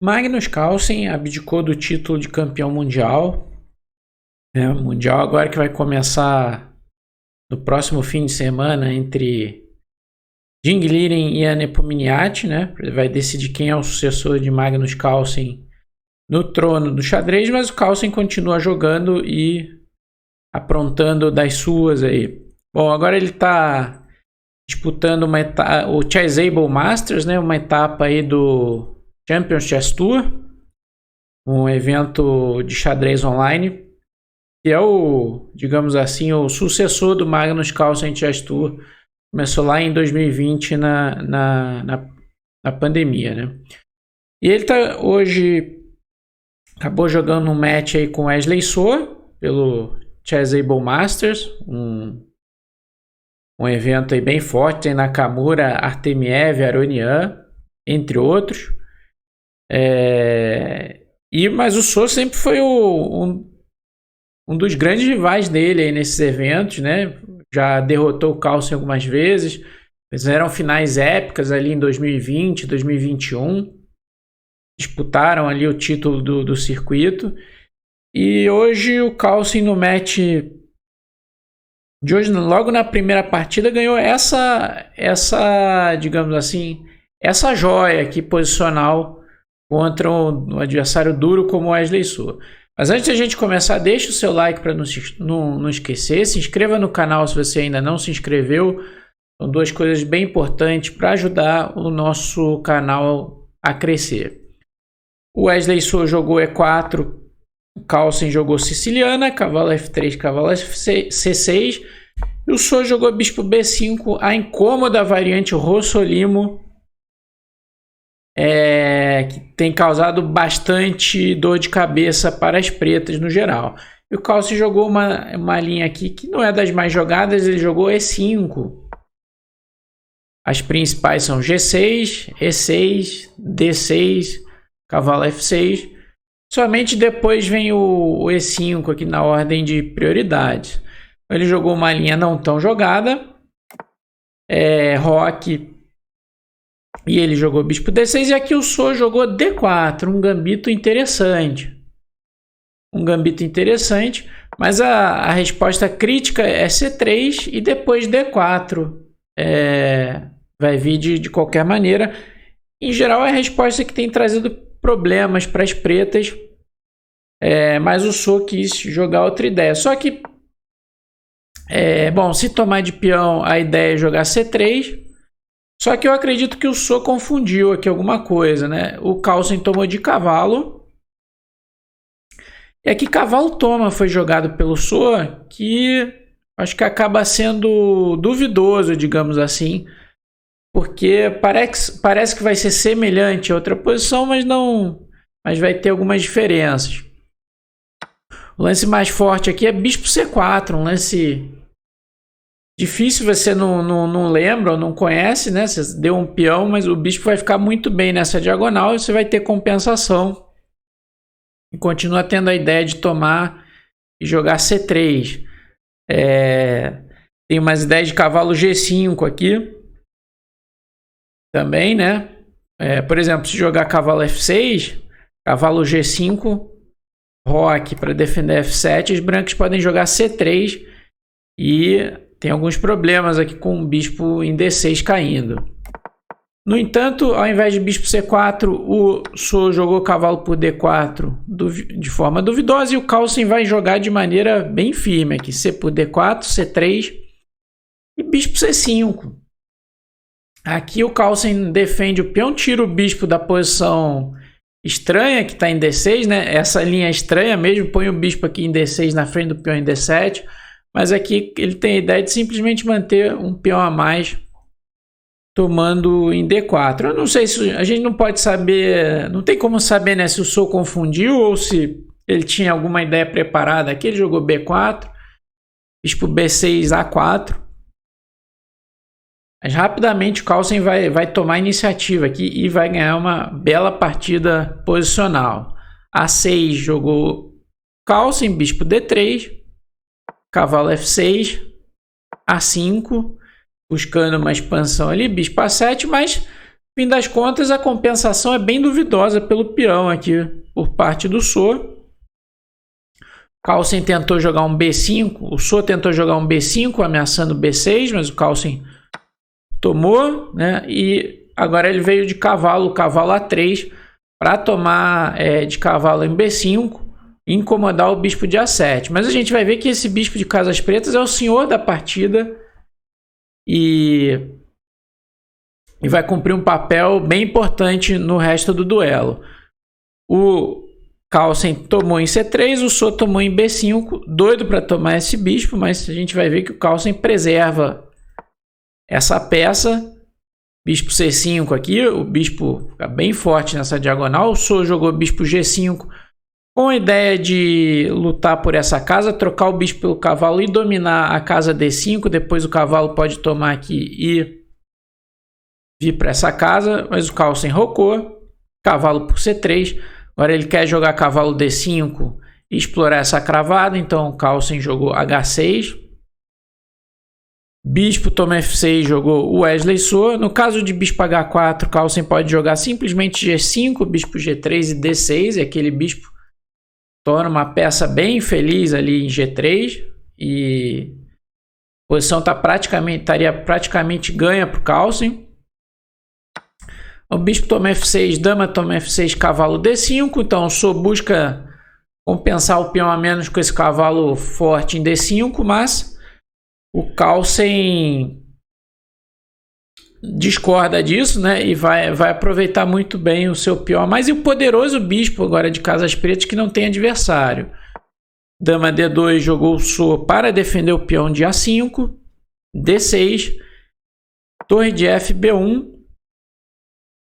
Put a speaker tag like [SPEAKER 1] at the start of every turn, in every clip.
[SPEAKER 1] Magnus Carlsen abdicou do título de campeão mundial. Mundial agora que vai começar no próximo fim de semana entre Jing Liren e Anne Pominiati, né? Vai decidir quem é o sucessor de Magnus Carlsen no trono do xadrez, mas o Carlsen continua jogando e aprontando das suas aí. Bom, agora ele está disputando o Chessable Masters, né? Uma etapa aí do Champions Chess Tour, um evento de xadrez online, que é o, digamos assim, o sucessor do Magnus Carlsen Chess Tour. Começou lá em 2020 na pandemia, né? E ele tá hoje, acabou jogando um match aí com Wesley So pelo Chessable Masters, um evento aí bem forte, tem Nakamura, Artemiev, Aronian, entre outros. Mas o So sempre foi um dos grandes rivais dele aí nesses eventos, né? Já derrotou o Carlsen algumas vezes. Fizeram finais épicas ali em 2020, 2021. Disputaram ali o título do circuito. E hoje o Carlsen no match de hoje, logo na primeira partida, ganhou essa digamos assim, essa joia aqui posicional contra um adversário duro como o Wesley So. Mas antes de a gente começar, deixa o seu like para não esquecer. Se inscreva no canal se você ainda não se inscreveu. São duas coisas bem importantes para ajudar o nosso canal a crescer. O Wesley So jogou E4, o Carlsen jogou siciliana, cavalo F3, cavalo C6. E o So jogou bispo B5, a incômoda variante Rossolimo, que tem causado bastante dor de cabeça para as pretas no geral. E o Carlsen jogou uma linha aqui que não é das mais jogadas, ele jogou E5. As principais são G6, E6, D6, cavalo F6. Somente depois vem o E5 aqui na ordem de prioridade. Ele jogou uma linha não tão jogada, Roque, e ele jogou bispo D6, e aqui o So jogou D4, um gambito interessante. Mas a resposta crítica é C3 e depois D4. Vai vir de qualquer maneira. Em geral, é a resposta que tem trazido problemas para as pretas, mas o So quis jogar outra ideia. Só que, se tomar de peão, a ideia é jogar C3. Só que eu acredito que o So confundiu aqui alguma coisa, né? O Carlsen tomou de cavalo. E aqui cavalo toma foi jogado pelo So, que acho que acaba sendo duvidoso, digamos assim. Porque parece que vai ser semelhante a outra posição, mas vai ter algumas diferenças. O lance mais forte aqui é bispo C4, um lance difícil, você não lembra ou não conhece, né? Você deu um peão, mas o bispo vai ficar muito bem nessa diagonal e você vai ter compensação. E continua tendo a ideia de tomar e jogar C3. Tem umas ideias de cavalo G5 aqui também, né? Por exemplo, se jogar cavalo F6, cavalo G5, Roque para defender F7, os brancos podem jogar C3 e tem alguns problemas aqui com o bispo em D6 caindo. No entanto, ao invés de bispo C4, o So jogou cavalo por D4 de forma duvidosa e o Carlsen vai jogar de maneira bem firme aqui. C por D4, C3 e bispo C5. Aqui o Carlsen defende o peão, tira o bispo da posição estranha que está em D6, né? Essa linha é estranha mesmo, põe o bispo aqui em D6 na frente do peão em D7. Mas aqui ele tem a ideia de simplesmente manter um peão a mais tomando em D4. Eu não sei se a gente não pode saber, não tem como saber, né, se o So confundiu ou se ele tinha alguma ideia preparada aqui. Ele jogou B4, bispo B6, A4. Mas rapidamente o Carlsen vai tomar a iniciativa aqui e vai ganhar uma bela partida posicional. A6 jogou Carlsen, bispo D3. Cavalo F6, A5, buscando uma expansão ali, bispo A7, mas Fim das contas, a compensação é bem duvidosa pelo peão aqui por parte do So. Carlsen tentou jogar um B5, o So tentou jogar um B5 ameaçando o B6, mas o Carlsen tomou, né? E agora ele veio de cavalo, cavalo A3, para tomar de cavalo em B5 e incomodar o bispo de A7. Mas a gente vai ver que esse bispo de casas pretas é o senhor da partida e vai cumprir um papel bem importante no resto do duelo. O Carlsen tomou em C3, o So tomou em B5, doido para tomar esse bispo, mas a gente vai ver que o Carlsen preserva essa peça. Bispo C5 aqui, o bispo fica bem forte nessa diagonal. O So jogou bispo G5 com a ideia de lutar por essa casa, trocar o bispo pelo cavalo e dominar a casa D5. Depois o cavalo pode tomar aqui e vir para essa casa, mas o Carlsen rocou, cavalo por C3. Agora ele quer jogar cavalo D5 e explorar essa cravada, então o Carlsen jogou H6. Bispo toma F6, jogou o Wesley So. No caso de bispo H4, Carlsen pode jogar simplesmente G5, bispo G3 e D6. E aquele bispo torna uma peça bem feliz ali em G3. E a posição estaria praticamente ganha para o Carlsen. O bispo toma F6, dama toma F6, cavalo D5. Então o So busca compensar o peão a menos com esse cavalo forte em D5, mas o Carlsen discorda disso, né? E vai aproveitar muito bem o seu peão. Mas e o poderoso bispo agora de casas pretas que não tem adversário. Dama D2 jogou o So para defender o peão de A5. D6. Torre de F, B1.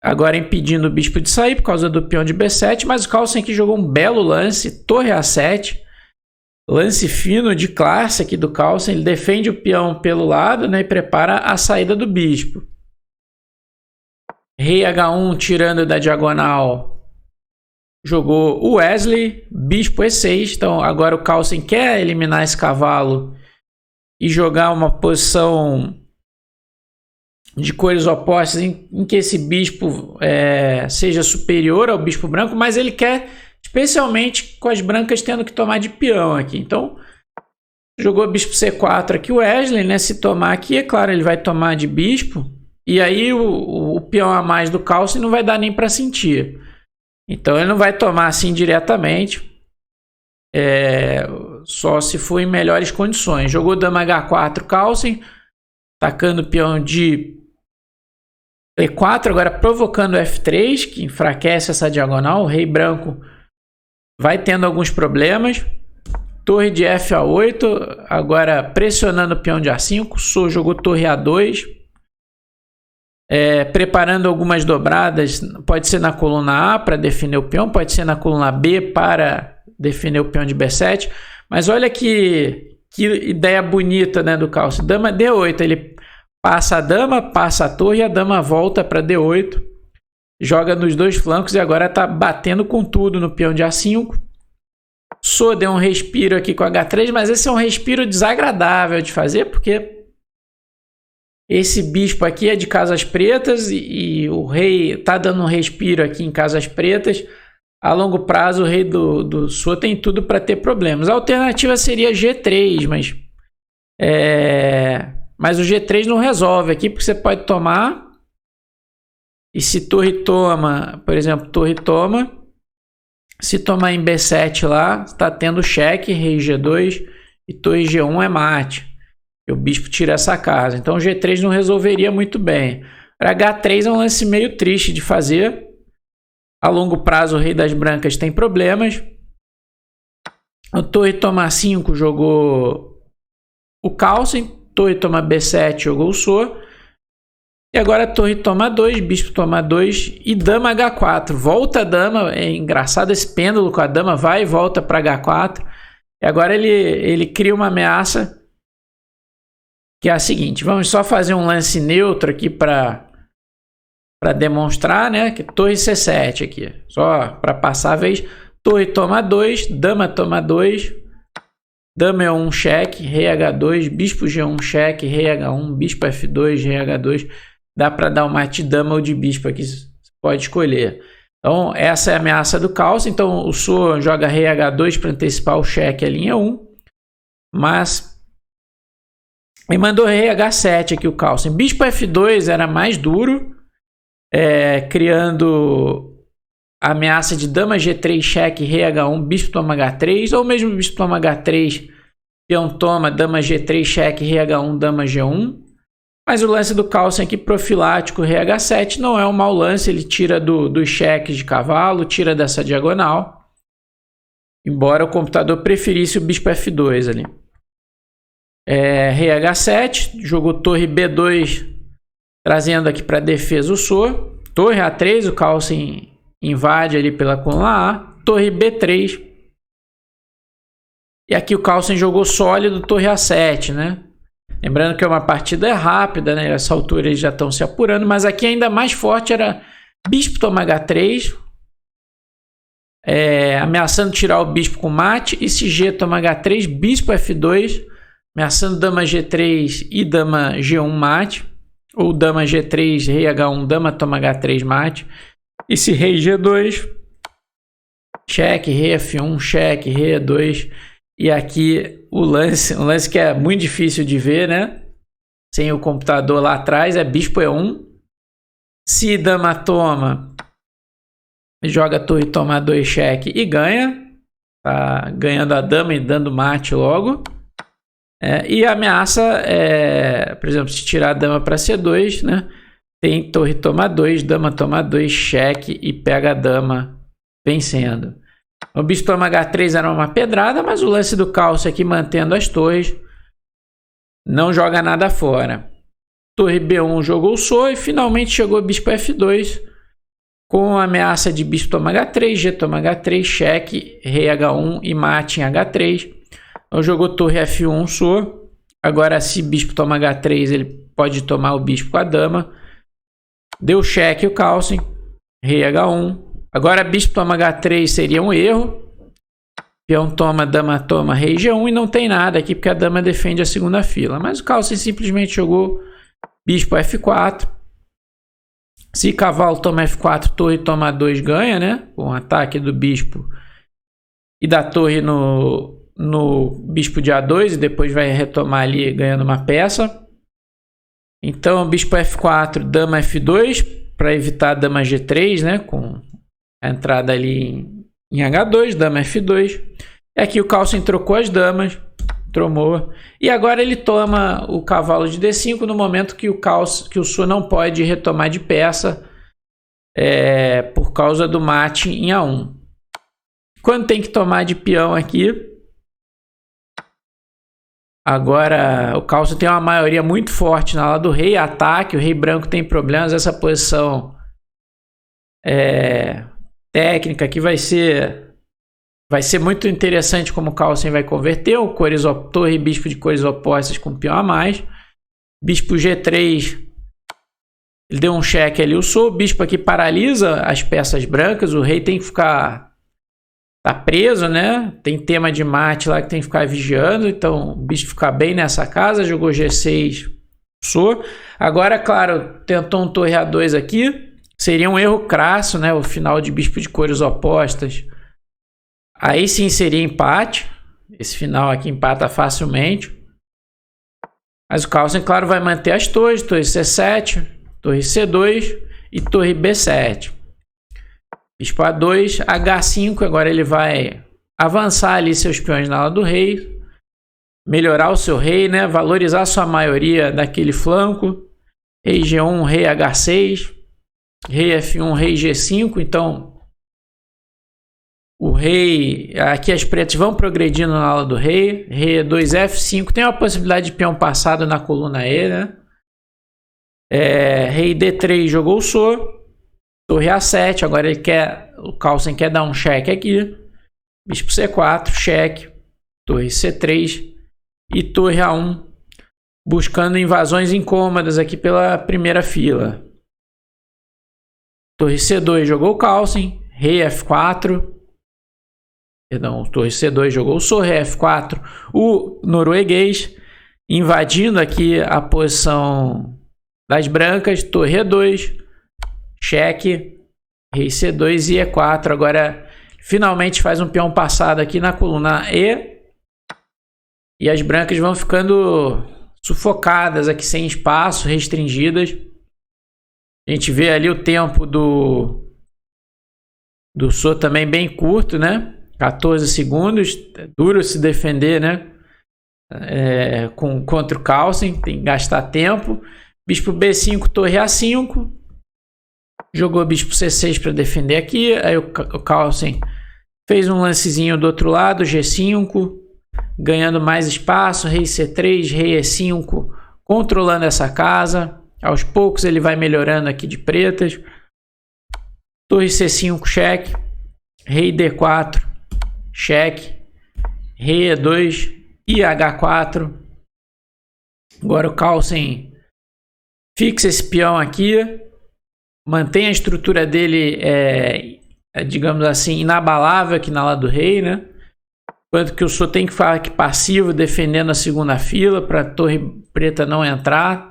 [SPEAKER 1] Agora impedindo o bispo de sair por causa do peão de B7. Mas o Carlsen aqui jogou um belo lance. Torre A7. Lance fino de classe aqui do Carlsen. Ele defende o peão pelo lado, né, e prepara a saída do bispo. Rei H1 tirando da diagonal. Jogou o Wesley. Bispo E6. Então agora o Carlsen quer eliminar esse cavalo e jogar uma posição de cores opostas em que esse bispo seja superior ao bispo branco, mas ele quer especialmente com as brancas tendo que tomar de peão aqui. Então, jogou bispo C4 aqui o Wesley, né? Se tomar aqui, é claro, ele vai tomar de bispo. E aí o peão a mais do Carlsen não vai dar nem para sentir. Então, ele não vai tomar assim diretamente. Só se for em melhores condições. Jogou dama H4 Carlsen, atacando o peão de E4, agora provocando F3, que enfraquece essa diagonal. O rei branco vai tendo alguns problemas. Torre de F A8. Agora pressionando o peão de A5. So jogou torre A2. Preparando algumas dobradas. Pode ser na coluna A para defender o peão. Pode ser na coluna B para defender o peão de B7. Mas olha que ideia bonita, né, do Carlsen. Dama D8. Ele passa a dama, passa a torre e a dama volta para D8. Joga nos dois flancos e agora está batendo com tudo no peão de A5. So deu um respiro aqui com H3, mas esse é um respiro desagradável de fazer, porque esse bispo aqui é de casas pretas e o rei está dando um respiro aqui em casas pretas. A longo prazo, o rei do So tem tudo para ter problemas. A alternativa seria G3, mas o G3 não resolve aqui, porque você pode tomar. E se torre toma, por exemplo, torre toma, se tomar em B7 lá, está tendo cheque, rei G2 e torre G1 é mate. E o bispo tira essa casa. Então o G3 não resolveria muito bem. H3 é um lance meio triste de fazer. A longo prazo o rei das brancas tem problemas. O torre toma 5 jogou o Carlsen. Torre toma B7 jogou o So. E agora torre toma 2, bispo toma 2 e dama H4. Volta a dama, é engraçado esse pêndulo com a dama, vai e volta para H4. E agora ele cria uma ameaça que é a seguinte. Vamos só fazer um lance neutro aqui para demonstrar, né? Que torre C7 aqui, só para passar a vez. Torre toma 2, dama toma 2, dama E1 cheque, rei H2, bispo G1 cheque, rei H1, bispo F2, rei H2. dá para dar um mate de dama ou de bispo aqui, você pode escolher. Então, essa é a ameaça do Carlsen. Então, o Su joga rei H2 para antecipar o cheque à linha 1. Mas ele mandou rei H7 aqui o Carlsen. Bispo F2 era mais duro, criando a ameaça de dama G3 cheque, rei H1, bispo toma H3, ou mesmo bispo toma H3, peão toma, dama G3 cheque, rei H1, dama G1. Mas o lance do Carlsen aqui, profilático, rei H7, não é um mau lance. Ele tira dos cheques de cavalo, tira dessa diagonal. Embora o computador preferisse o bispo F2 ali. Rei H7, jogou torre B2, trazendo aqui para defesa o Su. Torre A3, o Carlsen invade ali pela coluna A. Torre B3. E aqui o Carlsen jogou sólido, torre A7, né? Lembrando que é uma partida rápida, né? Nessa altura eles já estão se apurando, mas aqui ainda mais forte era bispo toma H3, ameaçando tirar o bispo com mate, e se G toma H3, bispo F2, ameaçando dama G3 e dama G1 mate, ou dama G3, rei H1, dama toma H3 mate, e se rei G2, cheque, rei F1, cheque, rei E2. E aqui um lance que é muito difícil de ver, né? Sem o computador lá atrás, é bispo E1. Se dama toma, joga torre toma 2 cheque e ganha. Tá ganhando a dama e dando mate logo. E a ameaça por exemplo, se tirar a dama para C2, né? Tem torre toma 2, dama toma 2, cheque e pega a dama vencendo. O bispo toma H3 era uma pedrada, mas o lance do Carlsen aqui mantendo as torres não joga nada fora. Torre B1 jogou o Su e finalmente chegou o bispo F2 com a ameaça de bispo toma H3, G toma H3, cheque, rei H1 e mate em H3. Então jogou torre F1 Su. Agora se bispo toma H3 ele pode tomar o bispo com a dama. Deu cheque o Carlsen, rei H1. Agora bispo toma H3 seria um erro. Peão toma, dama toma, rei G1 e não tem nada aqui porque a dama defende a segunda fila. Mas o Carlsen simplesmente jogou bispo F4. Se cavalo toma F4, torre toma 2 ganha, né? Com o ataque do bispo e da torre no bispo de A2 e depois vai retomar ali ganhando uma peça. Então bispo F4, dama F2 para evitar a dama G3, né? Com a entrada ali em H2, dama F2. E aqui o Carlsen trocou as damas, tromou. E agora ele toma o cavalo de D5 no momento que o Su não pode retomar de peça por causa do mate em A1. Quando tem que tomar de peão aqui, agora o Carlsen tem uma maioria muito forte na ala do rei, ataque, o rei branco tem problemas, essa posição técnica aqui vai ser muito interessante como o Carlsen vai converter o torre e bispo de cores opostas com peão a mais. Bispo G3, ele deu um cheque ali, o Su. Bispo aqui paralisa as peças brancas, o rei tem que ficar preso, né? Tem tema de mate lá que tem que ficar vigiando, então o bispo fica bem nessa casa, jogou G6, Su. Agora, claro, tentou um torre A2 aqui. Seria um erro crasso, né? O final de bispo de cores opostas. Aí sim seria empate. Esse final aqui empata facilmente. Mas o Carlsen, claro, vai manter as torres. Torre C7, torre C2 e torre B7. Bispo A2, H5. Agora ele vai avançar ali seus peões na ala do rei. Melhorar o seu rei, né? Valorizar sua maioria daquele flanco. Rei G1, rei H6. Rei F1, rei G5, então o rei, aqui as pretas vão progredindo na ala do rei, rei E2, F5, tem uma possibilidade de peão passado na coluna E, né? Rei D3 jogou o Su, torre A7, agora o Carlsen quer dar um cheque aqui, bispo C4, cheque, torre C3 e torre A1, buscando invasões incômodas aqui pela primeira fila. Torre C2 jogou o Carlsen, rei F4, perdão, torre C2 jogou o Su, rei F4, o norueguês, invadindo aqui a posição das brancas, torre E2, cheque, rei C2 e E4. Agora, finalmente faz um peão passado aqui na coluna E. E as brancas vão ficando sufocadas aqui, sem espaço, restringidas. A gente vê ali o tempo do So também bem curto, né? 14 segundos. É duro se defender, né? Contra o Carlsen, tem que gastar tempo. Bispo B5, torre A5. Jogou bispo C6 para defender aqui. Aí o Carlsen fez um lancezinho do outro lado, G5, ganhando mais espaço. Rei C3, rei E5, controlando essa casa. Aos poucos ele vai melhorando aqui de pretas. Torre C5, cheque. Rei D4, cheque. Rei E2 e H4. Agora o Carlsen fixa esse peão aqui. Mantém a estrutura dele, digamos assim, inabalável aqui na lado do rei, né? Enquanto que o So tem que ficar aqui passivo, defendendo a segunda fila para a torre preta não entrar.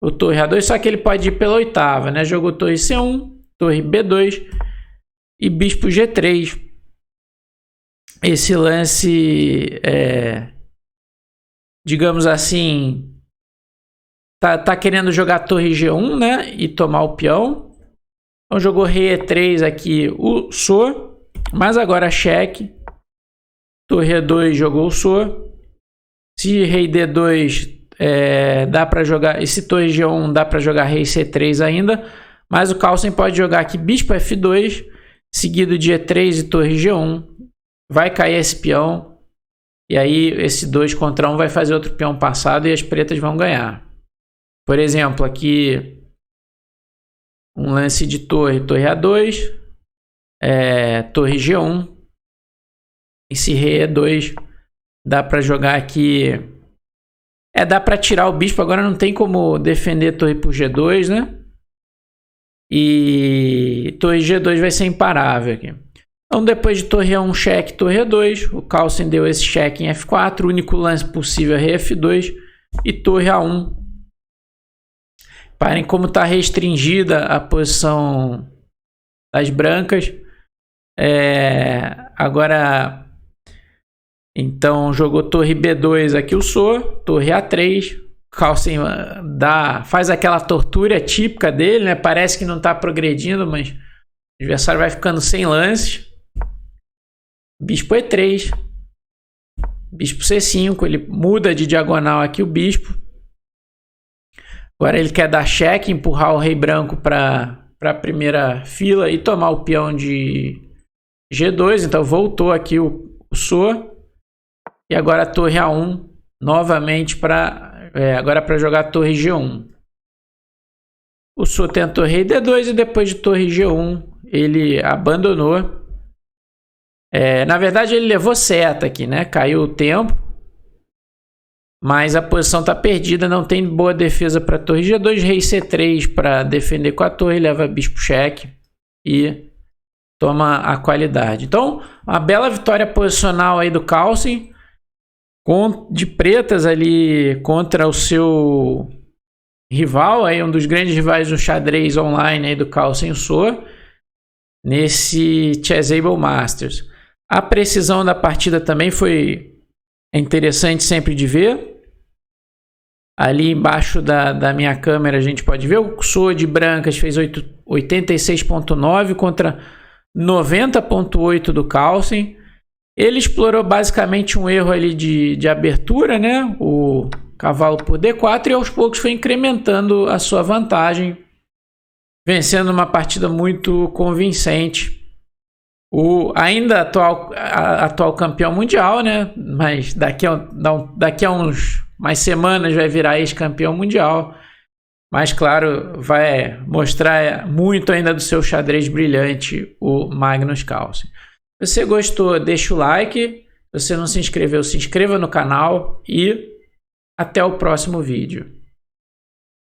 [SPEAKER 1] O torre A2, só que ele pode ir pela oitava, né? Jogou torre C1, torre B2 e bispo G3. Esse lance, digamos assim, tá querendo jogar torre G1, né? E tomar o peão. Então jogou rei E3 aqui o So, mas agora cheque. Torre E2 jogou o So. Se rei D2 dá para jogar, esse torre G1 dá para jogar rei C3 ainda, mas o Carlsen pode jogar aqui bispo F2, seguido de E3 e torre G1. Vai cair esse peão, e aí esse 2 contra 1 vai fazer outro peão passado e as pretas vão ganhar. Por exemplo, aqui um lance de torre A2, torre G1, esse rei E2, dá para jogar aqui, dá para tirar o bispo, agora não tem como defender torre por G2, né? E torre G2 vai ser imparável aqui. Então depois de torre A1, cheque, torre A2, o Carlsen deu esse cheque em F4, o único lance possível é rei F2 e torre A1. Parem como está restringida a posição das brancas. Agora, então jogou torre B2 aqui o So, torre A3. Carlsen faz aquela tortura típica dele, né? Parece que não está progredindo, mas o adversário vai ficando sem lances. Bispo E3. Bispo C5, ele muda de diagonal aqui o bispo. Agora ele quer dar cheque, empurrar o rei branco para a primeira fila e tomar o peão de G2. Então voltou aqui o So. E agora a torre A1 novamente agora para jogar torre G1. O So tentou rei D2 e depois de torre G1 ele abandonou. Na verdade ele levou seta aqui, né? Caiu o tempo. Mas a posição está perdida, não tem boa defesa para torre G2, rei C3 para defender com a torre, leva bispo cheque e toma a qualidade. Então, uma bela vitória posicional aí do Carlsen, de pretas ali contra o seu rival, aí um dos grandes rivais do xadrez online aí do Carlsen, o So, nesse Chessable Masters. A precisão da partida também foi interessante sempre de ver. Ali embaixo da minha câmera a gente pode ver o So de brancas fez 86.9 contra 90.8 do Carlsen. Ele explorou basicamente um erro ali de abertura, né? O cavalo por D4 e aos poucos foi incrementando a sua vantagem, vencendo uma partida muito convincente. O ainda atual campeão mundial, né? Mas daqui a umas semanas vai virar ex-campeão mundial. Mas, claro, vai mostrar muito ainda do seu xadrez brilhante, o Magnus Carlsen. Se você gostou, deixa o like. Se você não se inscreveu, se inscreva no canal e até o próximo vídeo.